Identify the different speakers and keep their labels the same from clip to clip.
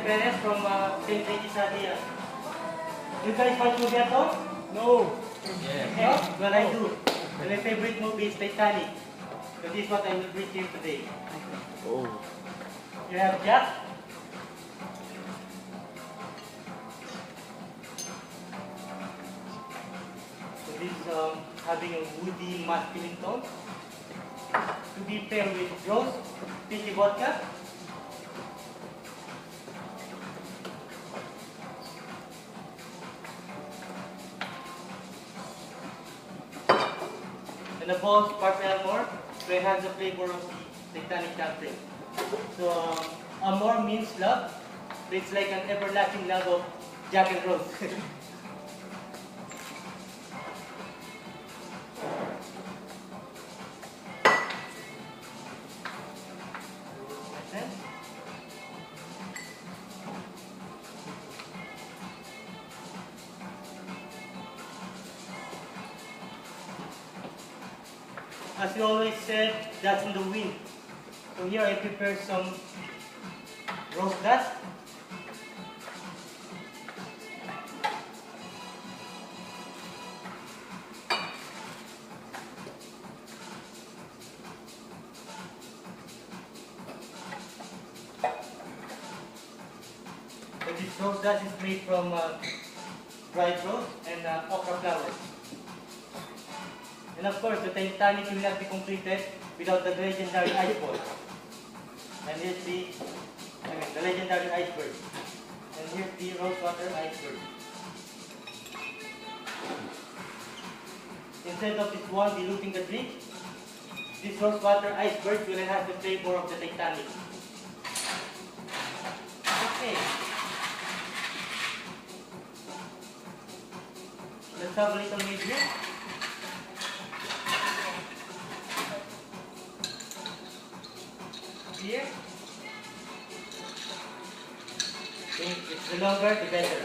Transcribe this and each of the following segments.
Speaker 1: parents from St. Regis Adia. You guys watch movie at all?
Speaker 2: No.
Speaker 3: Yeah.
Speaker 1: Yeah? Well, I do. And my favorite movie is Titanic. So this is what I will bring to you today.
Speaker 3: Oh.
Speaker 1: You have Jack. So this is having a woody masculine tone. To be paired with Rose, Fizzy vodka. And the balls Sparkle Amore to enhance the flavor of the Titanic cocktail. So Amore means love. So it's like an everlasting love of Jack and Rose. As we always said, that's in the wind. So here I prepare some rose dust. And this rose dust is made from dried rose and okra flowers. And of course, the Titanic will not be completed without the legendary ice ball. And here's the legendary iceberg. And here's the rosewater iceberg. Instead of this one diluting the drink, this rosewater iceberg will enhance the flavor of the Titanic. Okay. Let's have a little mix here. Here. It's the longer, the better.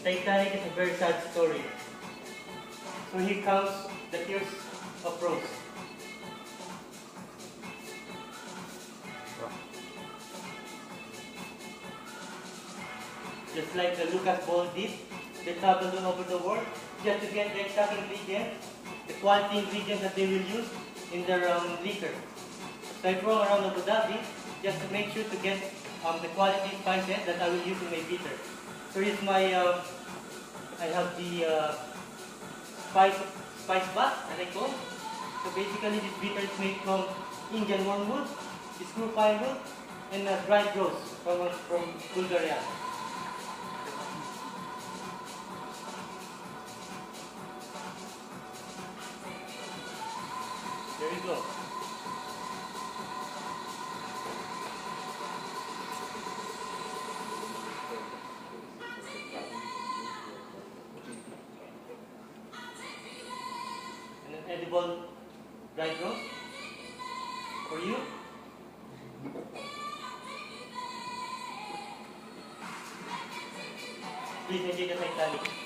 Speaker 1: The Titanic is a very sad story. So here comes the tears of Rose. Just like the Lucas Ball did, they traveled all over the world just to get the exact ingredients, the quality ingredients that they will use in their liquor. So I roam around Abu Dhabi just to make sure to get the quality spices that I will use in my bitter. So here's my, I have the spice bath that I call. So basically this bitter is made from Indian wormwood, screw pine wood, and dried rose from Bulgaria. There we go. And an edible dried rose for you. Please enjoy the Titanic.